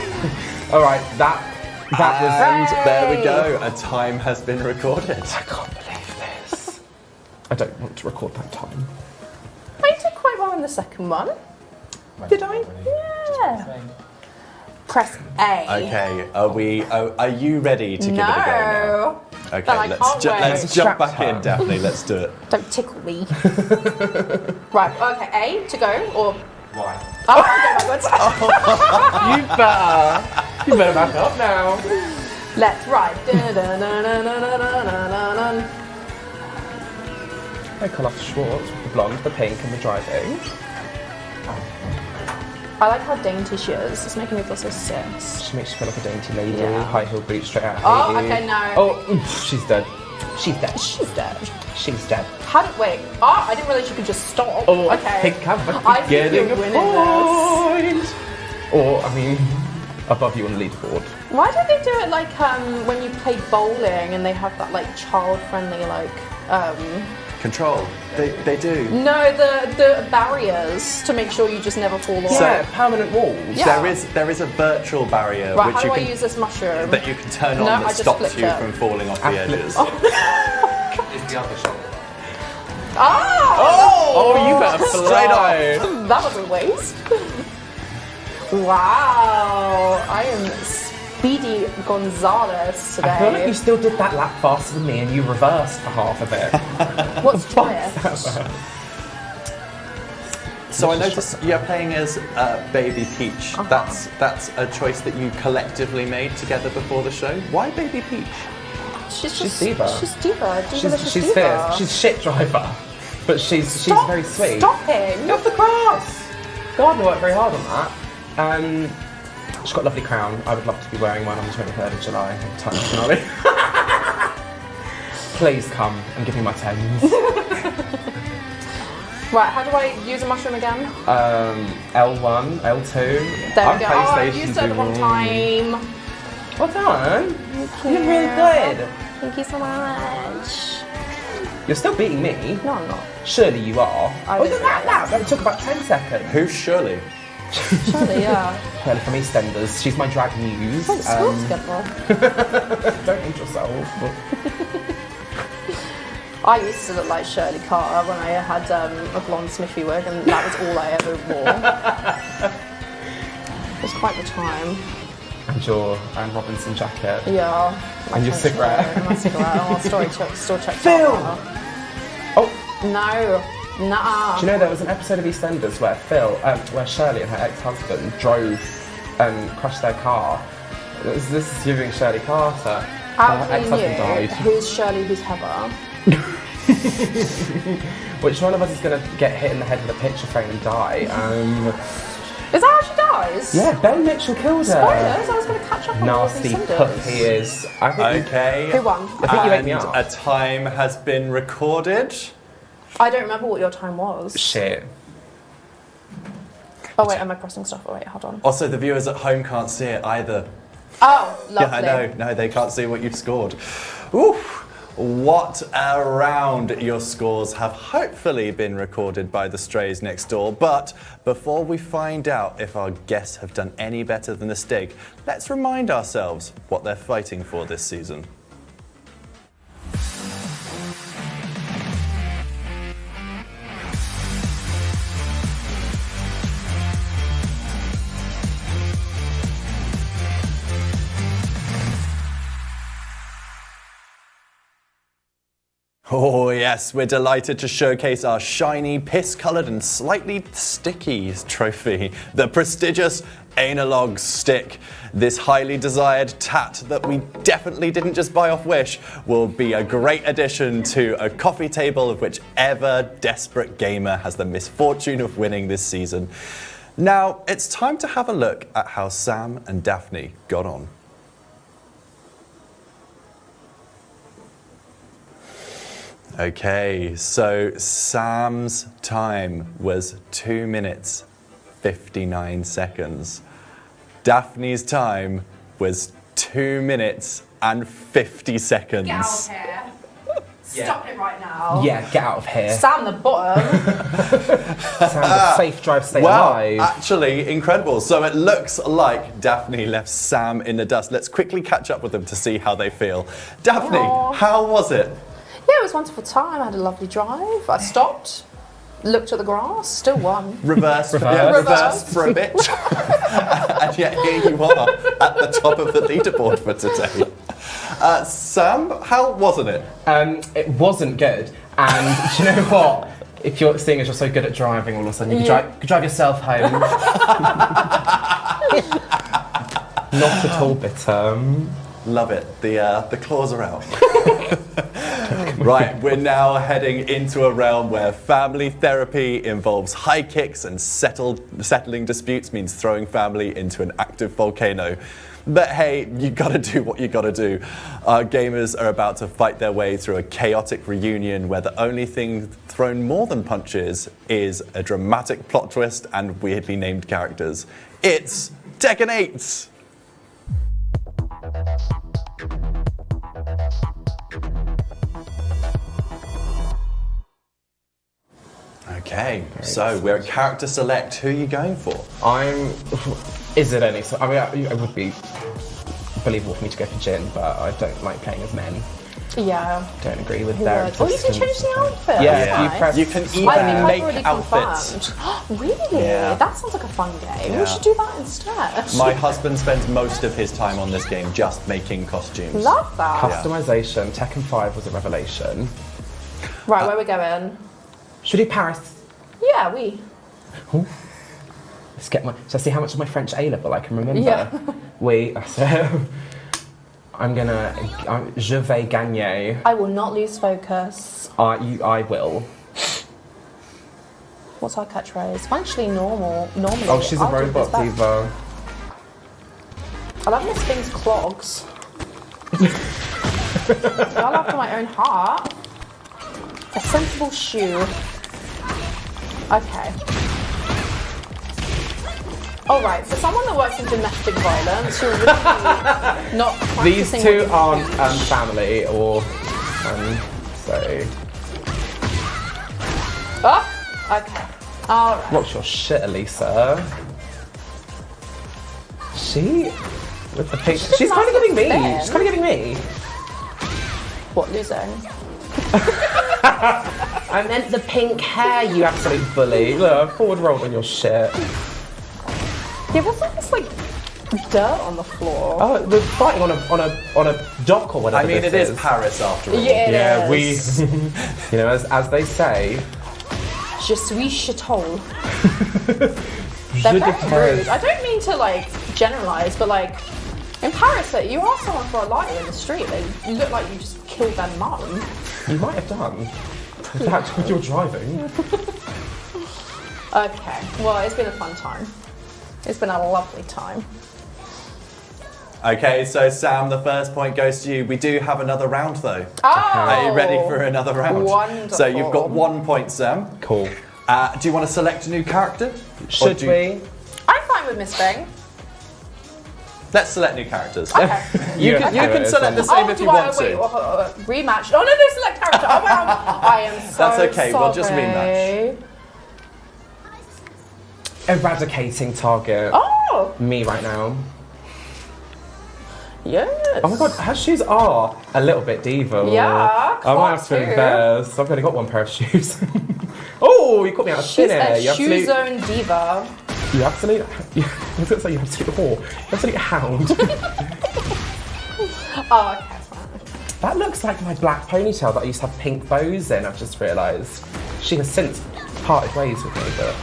All right, that was. And there we go. A time has been recorded. I can't believe this. I don't want to record that time. I did quite well in the second one. Did I? Yeah. Press A. Okay, are you ready to give it a go now? Okay, But I can't wait. let's jump back Strap in, Daphne. Let's do it. Don't tickle me. Right, okay, A to go, or... Why? Oh, go backwards. You better back up now. Let's ride. Dun, dun, dun, dun, dun, dun, dun, dun, dun. I call off Schwartz with the blonde, the pink, and the driving. I like how dainty she is. It's making me feel so sis. She makes you feel like a dainty lady. Yeah. High heel boots straight out. Oh, Haiti. okay, no. Oh, oof, she's dead. She's dead. She's dead. She's dead. Wait. Oh, I didn't realise you could just stop. Oh, okay. I think I I might be think getting you're a winning point. Or, I mean, above you on the leaderboard. Why don't they do it like when you play bowling and they have that like child-friendly Control. They do. No, the barriers to make sure you just never fall off. Yeah, permanent walls. Yeah. There is a virtual barrier Right, which how do you I can use this mushroom? that you can turn on No, I that just stops flipped you it. from falling off the edges. It's the other shoulder. Oh, you better Straight fly. That was a waste. Wow, I am Speedy Gonzalez today. I feel like you still did that lap faster than me and you reversed for half of it. What's twist? So I noticed you're playing as Baby Peach. Uh-huh. That's a choice that you collectively made together before the show. Why Baby Peach? She's diva. She's diva. Diva-licious She's diva. fierce. She's shit driver. But she's very sweet. Stopping. Off the grass! God, I worked very hard on that. She's got a lovely crown. I would love to be wearing one on the 23rd of July. Touch finale. Please come and give me my tens. Right, how do I use a mushroom again? L1, L2. There we go. Oh, I used it at the wrong time. Well done. Thank You're really good. Thank you so much. You're still beating me. No, I'm not. Surely you are. I Look didn't at that. realise. That took about 10 seconds. Who's Shirley? Surely, yeah. Shirley from EastEnders. She's my drag muse. Went to school together. Don't hate yourself. I used to look like Shirley Carter when I had a blonde smithy wig, and that was all I ever wore. It was quite the time. And your Anne Robinson jacket. Yeah. And your cigarette. And my cigarette. Oh, still checked Phil! out. Oh, No. Nuh-uh. do you know there was an episode of EastEnders where Shirley and her ex-husband drove and crashed their car. This is giving Shirley Carter. Her ex-husband died. Who's Shirley, who's Heather? Which one of us is going to get hit in the head with a picture frame and die? Is that how she dies? Yeah, Ben Mitchell killed her. Spoilers, I was going to catch up on all Nasty these pup he is. I think Okay. Who won? I think you ate me And up. a time has been recorded. I don't remember what your time was. Shit. Oh wait, am I pressing stuff? Oh wait, hold on. Also, the viewers at home can't see it either. Oh, lovely. Yeah, I know. No, they can't see what you've scored. Ooh. What a round. Your scores have hopefully been recorded by the strays next door, but before we find out if our guests have done any better than the Stig, let's remind ourselves what they're fighting for this season. Oh yes, we're delighted to showcase our shiny, piss-coloured and slightly sticky trophy, the prestigious Analog Stick. This highly desired tat that we definitely didn't just buy off Wish will be a great addition to a coffee table of whichever desperate gamer has the misfortune of winning this season. Now, it's time to have a look at how Sam and Daphne got on. Okay, so Sam's time was 2 minutes, 59 seconds. Daphne's time was 2 minutes and 50 seconds. Get out of here. Stop it right now. Yeah, get out of here. Sam the bottom. Sam, the safe drive, stay Wow, alive. actually incredible. So it looks like Daphne left Sam in the dust. Let's quickly catch up with them to see how they feel. Daphne, Aww. how was it? Yeah, it was a wonderful time. I had a lovely drive. I stopped, looked at the grass, still won. Reverse for a bit. And yet here you are at the top of the leaderboard for today. Sam, how wasn't it? It wasn't good. And do you know what? If you're seeing as you're so good at driving, all of a sudden you could drive yourself home. Not at all bitter. Love it. The claws are out. Right, we're now heading into a realm where family therapy involves high kicks and settling disputes means throwing family into an active volcano. But hey, you gotta do what you gotta do. Our gamers are about to fight their way through a chaotic reunion where the only thing thrown more than punches is a dramatic plot twist and weirdly named characters. It's Tekken 8! Okay, so we're at character select. Who are you going for? Is it any? So, I mean, it would be believable for me to go for Jin, but I don't like playing as men. Yeah. Don't agree with Who their would? Oh, you can change the outfit. Yeah, That's you nice. can You can I even think make I've already outfits. confirmed. Really? Yeah. That sounds like a fun game. Yeah. We should do that instead. My husband spends most of his time on this game just making costumes. Love that. Customization. Tekken 5 was a revelation. Right, where are we going? Should we do Paris? Yeah, we. Let's get my. Shall I see how much of my French A level I can remember? Yeah. So I'm gonna. Je vais gagner. I will not lose focus. I will. What's our catchphrase? Functionally normal. Normally. Oh, she's a I'll do robot this best. diva. I love Miss Thing's clogs. Well after my own heart. A sensible shoe. Okay. All right, for someone that works in domestic violence, you're really not These practicing two what you aren't preach. family or so. Oh, okay. All right. What's your shit, Elisa? She with the pink. She's kind of giving me. Then. She's kind of giving me. What, losing? I meant the pink hair, you absolute bully. Look, forward rolled on your shit. Yeah, wasn't this like dirt on the floor? Oh, we're fighting on a dock or whatever. I mean, this it is Paris after all. Yeah, it Yeah, is. you know, as they say. Je suis chaton. Je They're very déteste. rude. I don't mean to like generalize, but like in Paris, like, you ask someone for a lighter in the street, you look like you just killed their mum. You might have done. That's with your driving. Okay, well, it's been a fun time. It's been a lovely time. Okay, so Sam, the first point goes to you. We do have another round though. Oh! Are you ready for another round? Wonderful. So you've got 1 point, Sam. Cool. Do you want to select a new character? Should we? I'm fine with Miss Bing. Let's select new characters. Okay. You can select the same if you want to. Rematch. Oh no, no, select character. Oh wow. I am so That's okay, sorry. we'll just rematch. Eradicating target. Oh. Me right now. Yes. Oh my god, her shoes are a little bit diva. Yeah, I might have to too. invest. I've only got one pair of shoes. Oh, you caught me out of She's thin air. a shoe zone diva. You absolute. I was going to say you absolute whore. You absolute hound. Oh, okay, fine. That looks like my black ponytail that I used to have pink bows in, I've just realised. She has since parted ways with me, but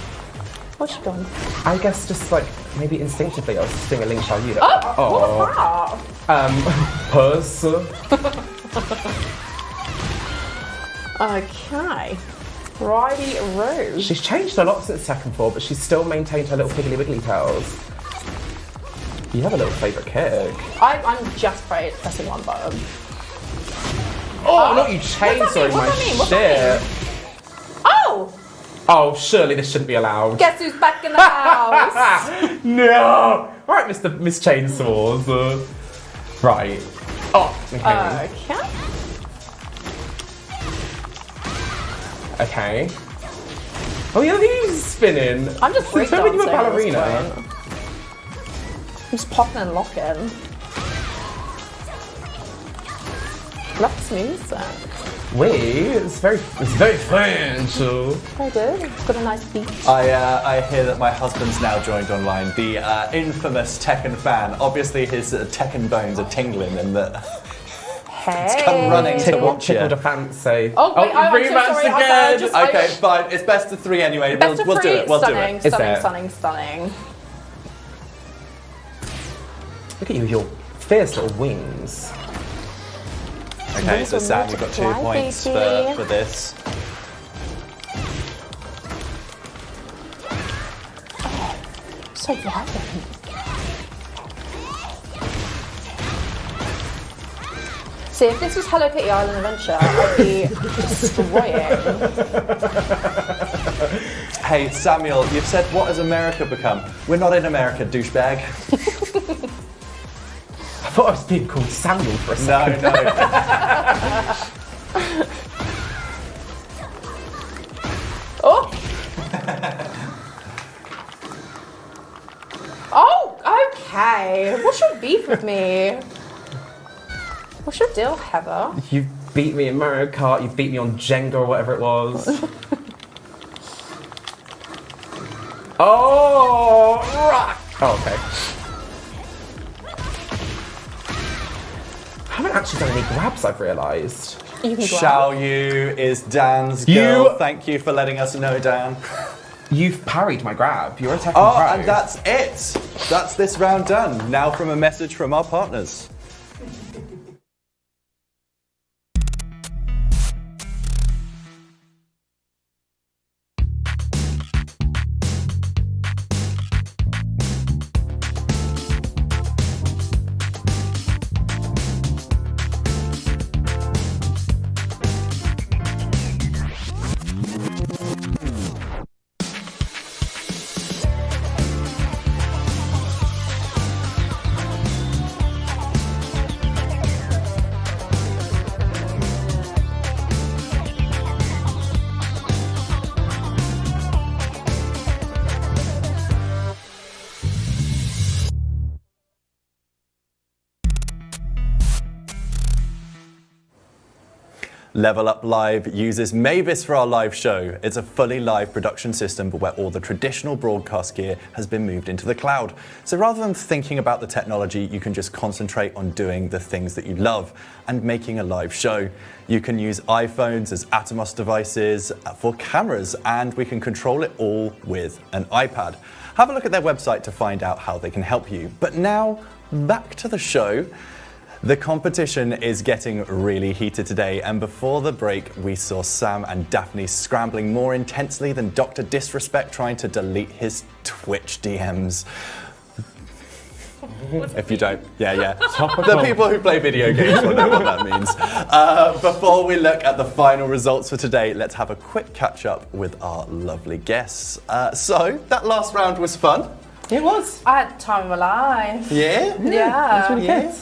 What's she done? I guess just like maybe instinctively I was just doing a Ling Xiaoyu. Oh, what's that? Puss. Okay. Righty Rose. She's changed a lot since Tekken 4, but she's still maintained her little piggly wiggly tails. You have a little favourite kick. I'm just pressing one button. Oh, not you chainsawing my What's that shit. Oh! Oh, surely this shouldn't be allowed. Guess who's back in the house? No! Alright, Miss Chainsaws. Right. Oh, okay. Okay. Okay. Oh, yeah, he's spinning. I'm just Since when were you a breakdancing at this ballerina? point. I'm just popping and locking. Love this music. It's very French. I do. It's got a nice beat. I hear that my husband's now joined online. The infamous Tekken fan. Obviously, his Tekken bones are tingling, and that Hey. come running to watch you. Tickled a fancy. Oh, wait, I'm so rematched sorry. again. Okay, fine. It's best of 3 anyway. Best of We'll do three. it. We'll do Stunning, it. Is stunning, it? stunning, stunning. Look at you with your fierce little wings. Okay, so Sam, you've got 2 Multiply, points baby. for this. So violent. See, if this was Hello Kitty Island Adventure, I'd be destroying. Hey, Samuel, you've said, what has America become? We're not in America, douchebag. I thought I was being called Samuel for a No, second. no. Oh! Oh, okay. What's your beef with me? What's your deal, Heather? You beat me in Mario Kart, you beat me on Jenga or whatever it was. Oh, rock! Oh, okay. I haven't actually done any grabs, I've realised. You can Shall you is Dan's girl. Thank you for letting us know, Dan. You've parried my grab. You're a Tekken Oh, pro. and that's it. That's this round done. Now from a message from our partners. Level Up Live uses Mavis for our live show. It's a fully live production system, but where all the traditional broadcast gear has been moved into the cloud. So rather than thinking about the technology, you can just concentrate on doing the things that you love and making a live show. You can use iPhones as Atomos devices for cameras, and we can control it all with an iPad. Have a look at their website to find out how they can help you. But now, back to the show. The competition is getting really heated today, and before the break we saw Sam and Daphne scrambling more intensely than Dr. Disrespect trying to delete his Twitch DMs. If you don't, yeah. The people who play video games will know what that means. Before we look at the final results for today, let's have a quick catch up with our lovely guests. So, that last round was fun. It was. I had the time of my life. Yeah? Yeah. It's really good.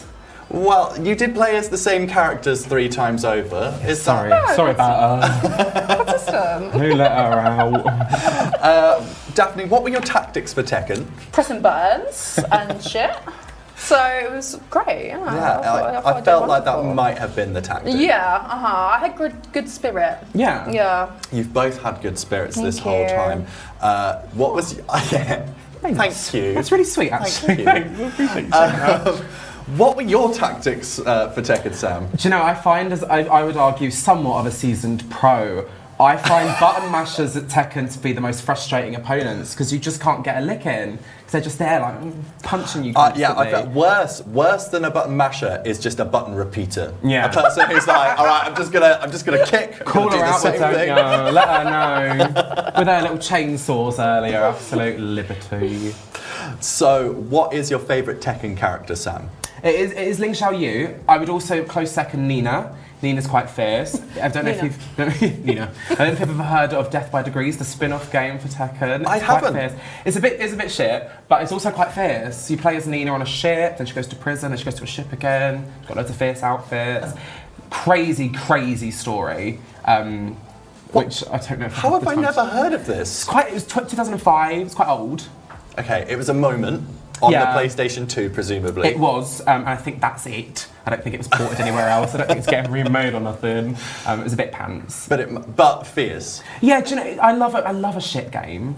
Well, you did play as the same characters 3 times over. Is Sorry. that... Sorry about her. System. Who let her out? Daphne, what were your tactics for Tekken? Pressing buttons and shit. So it was great. Yeah. I did felt like that wonderful. might have been the tactic. Yeah. I had good spirit. Yeah. Yeah. You've both had good spirits this Thank whole you. time. What was... Thank you. That's really sweet, actually. Thank you. What were your tactics for Tekken, Sam? Do you know, I find, as I would argue, somewhat of a seasoned pro, I find button mashers at Tekken to be the most frustrating opponents because you just can't get a lick in. Because they're just there, like, punching you constantly. Yeah, I bet worse than a button masher is just a button repeater. Yeah. A person who's like, all right, I'm just gonna kick. I'm Call gonna her do out the with same don't thing. you? Let her know. With her little chainsaws earlier, absolute liberty. So, what is your favourite Tekken character, Sam? It is Ling Xiaoyu. I would also close second Nina. Nina's quite fierce. I don't know if you've Nina. I don't know if you've ever heard of Death by Degrees, the spin-off game for Tekken. I It's quite haven't. Fierce. It's a bit shit, but it's also quite fierce. You play as Nina on a ship, then she goes to prison, then she goes to a ship again. She's got loads of fierce outfits. Crazy story. Which I don't know. If How have I the time- never heard of this? It was 2005. It's quite old. Okay, it was a moment on Yeah. the PlayStation 2, presumably. It was, and I think that's it. I don't think it was ported anywhere else. I don't think it's getting remade or nothing. It was a bit pants. But fierce. Yeah, do you know, I love a shit game.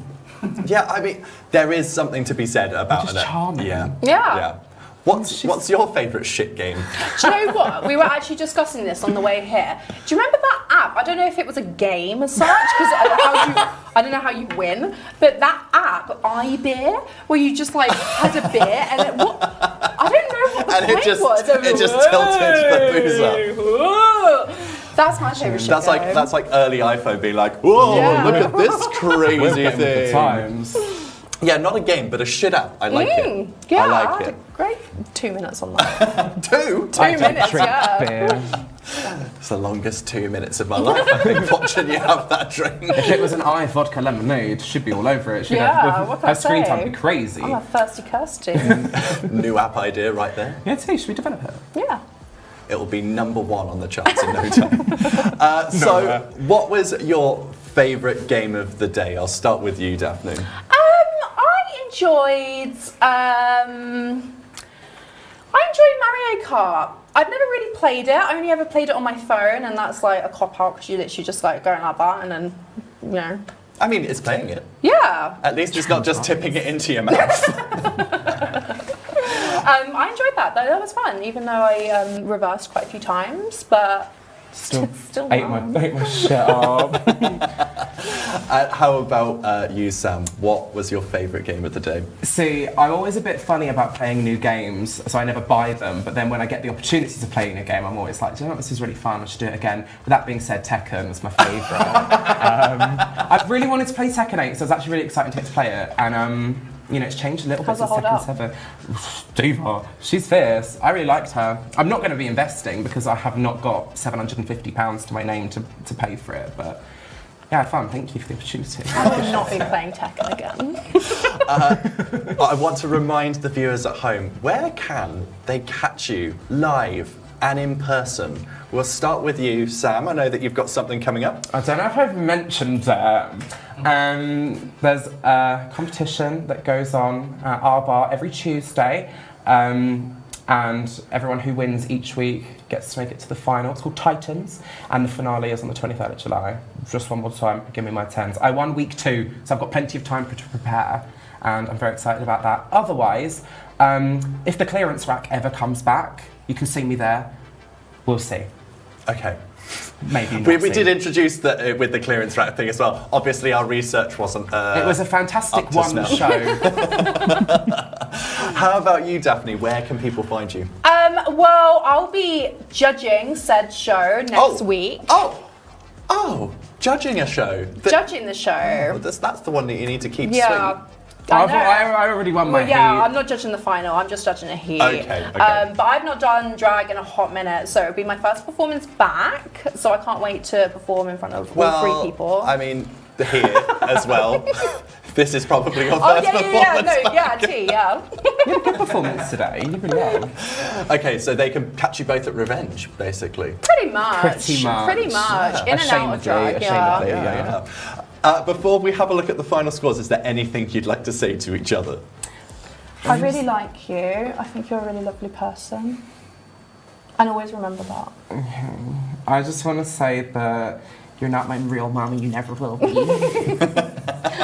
Yeah, I mean, there is something to be said about just it. charming. Yeah. What's your favourite shit game? Do you know what? We were actually discussing this on the way here. Do you remember that app? I don't know if it was a game as such, because I don't know how you win, but that app, iBeer, where you just like had a beer and I don't know what the And it point just- was. it just tilted the booze up. Whoa. That's my favourite shit That's game. like early iPhone being like, whoa, Yeah. look at this crazy With the thing. times. Yeah, not a game, but a shit app. I like it. Yeah, I I like had it. a great 2 minutes on that. 2? 2 minutes, yeah. Beer. It's the longest 2 minutes of my life, I think, watching you have that drink. If it was an vodka lemonade, she'd be all over it. She'd Yeah, have, what can her I screen say? time would be crazy. I'm a thirsty Kirsty. New app idea right there. Yeah, see, should we develop it? Yeah. It'll be #1 on the charts in no time. So, what was your favourite game of the day? I'll start with you, Daphne. I enjoyed Mario Kart. I've never really played it. I only ever played it on my phone, and that's like a cop out because you literally just like go in that bar and then, you know. I mean, it's playing it. Yeah. At least it's not just tipping it into your mouth. I enjoyed that. That was fun, even though I reversed quite a few times, but still ate fun. my shit up. How about you, Sam? What was your favourite game of the day? See, I'm always a bit funny about playing new games, so I never buy them. But then when I get the opportunity to play a new game, I'm always like, do you know what, this is really fun, I should do it again. With that being said, Tekken was my favourite. I've really wanted to play Tekken 8, so I was actually really excited to get to play it. And you know, it's changed a little How's bit it since hold Tekken up? 7. Diva, she's fierce. I really liked her. I'm not going to be investing because I have not got £750 to my name to pay for it, but yeah, I had fun. Thank you for the opportunity. I will not be playing Tekken again. I want to remind the viewers at home, where can they catch you live and in person? We'll start with you, Sam. I know that you've got something coming up. I don't know if I've mentioned that. There's a competition that goes on at our bar every Tuesday, and everyone who wins each week gets to make it to the final. It's called Titans, and the finale is on the 23rd of July. Just one more time, give me my 10s. I won week 2, so I've got plenty of time to prepare, and I'm very excited about that. Otherwise, if the clearance rack ever comes back, you can see me there. We'll see. Okay. Maybe not We see. did introduce with the clearance rack thing as well. Obviously, our research wasn't. It was a fantastic up to one snuff. show. How about you, Daphne? Where can people find you? Well, I'll be judging said show next week. Judging a show. Judging the show. Oh, that's the one that you need to keep Yeah. sweet. I already won my Well, yeah, heat. I'm not judging the final, I'm just judging a heat. Okay. But I've not done drag in a hot minute, so it'll be my first performance back, so I can't wait to perform in front of all 3 people. I mean, here as well. This is probably your Oh first performance. You had a good performance today. You really are. Okay, so they can catch you both at revenge, basically. Pretty much. Pretty much. In and out of drag. Ashamedly, Yeah. yeah. Before we have a look at the final scores, is there anything you'd like to say to each other? I really like you. I think you're a really lovely person. And always remember that. I just want to say that you're not my real mum and you never will be.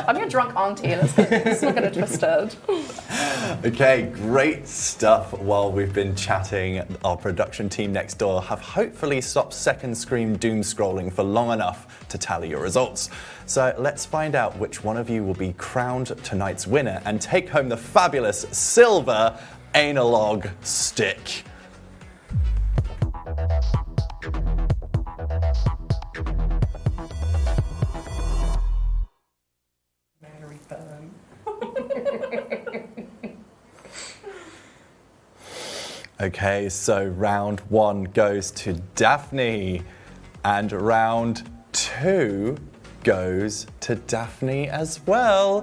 I'm your drunk auntie. Let's not get it twisted. Okay, great stuff. While we've been chatting, our production team next door have hopefully stopped second screen doom scrolling for long enough to tally your results. So let's find out which one of you will be crowned tonight's winner and take home the fabulous silver analog stick. Okay, so round 1 goes to Daphne, and round 2 goes to Daphne as well,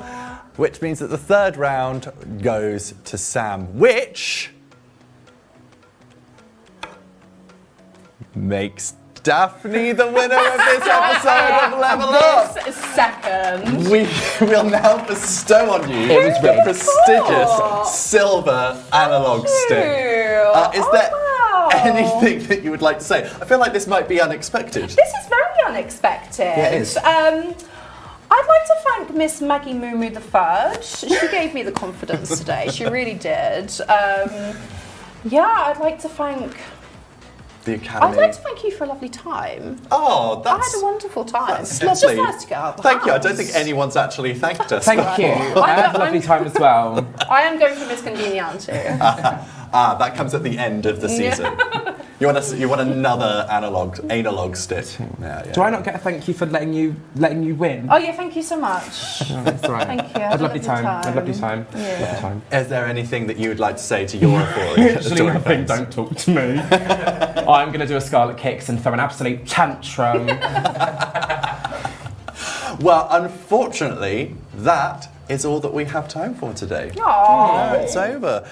which means that the third round goes to Sam, which makes Daphne the winner of this episode of Level Up. This second. We will now bestow on you It was the rigged. prestigious silver analog stick. Is there anything that you would like to say? I feel like this might be unexpected. This is very unexpected. Yeah, it is. I'd like to thank Miss Maggie Moo Moo III. She gave me the confidence today. She really did. I'd like to thank... The Academy. I'd like to thank you for a lovely time. Oh, I that's... had a wonderful time. That's It's just lovely. nice to get out of the Thank you. I house. don't think anyone's actually thanked us. Thank you. I had a lovely time as well. I am going for Miss Congeniality. That comes at the end of the season. You want another analog stick. Yeah. Do I not get a thank you for letting you win? Oh yeah, thank you so much. Oh, that's all right. Thank you. Had a lovely time. Had a lovely time. Yeah. Lovely time. Is there anything that you would like to say to your Literally nothing. Don't talk to me. I'm going to do a Scarlet Kicks and throw an absolute tantrum. Well, unfortunately, that is all that we have time for today. Aww. It's over.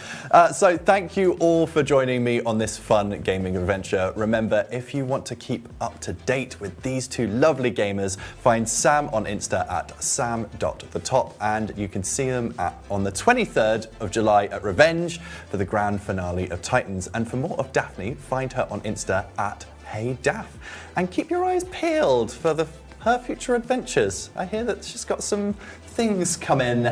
So thank you all for joining me on this fun gaming adventure. Remember, if you want to keep up to date with these two lovely gamers, find Sam on Insta at sam.thetop, and you can see them on the 23rd of July at Revenge for the grand finale of Titans. And for more of Daphne, find her on Insta at HeyDaph. And keep your eyes peeled for her future adventures. I hear that she's got some things coming.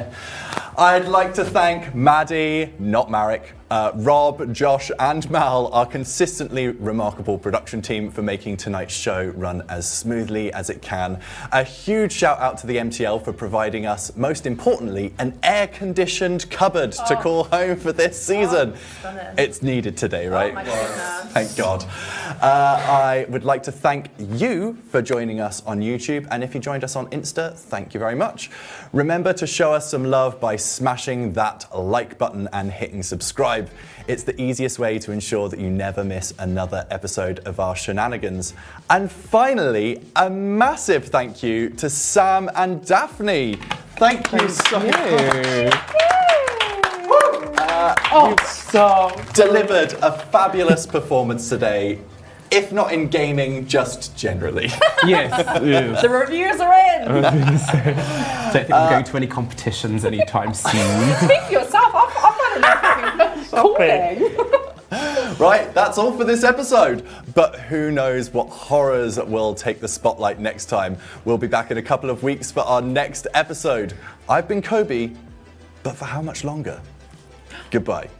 I'd like to thank Maddie, not Marek, Rob, Josh and Mal, our consistently remarkable production team, for making tonight's show run as smoothly as it can. A huge shout out to the MTL for providing us, most importantly, an air-conditioned cupboard to call home for this season. It's needed today, right? Oh my goodness. Thank God. I would like to thank you for joining us on YouTube, and if you joined us on Insta, thank you very much. Remember to show us some love by smashing that like button and hitting subscribe. It's the easiest way to ensure that you never miss another episode of our shenanigans. And finally, a massive thank you to Sam and Daphne. Thank you so much. Delivered a fabulous performance today, if not in gaming, just generally. Yes. The reviews are in. Don't think we're going to any competitions anytime soon. Speak for yourself. I've had enough calling. Right, that's all for this episode. But who knows what horrors will take the spotlight next time. We'll be back in a couple of weeks for our next episode. I've been Kobe, but for how much longer? Goodbye.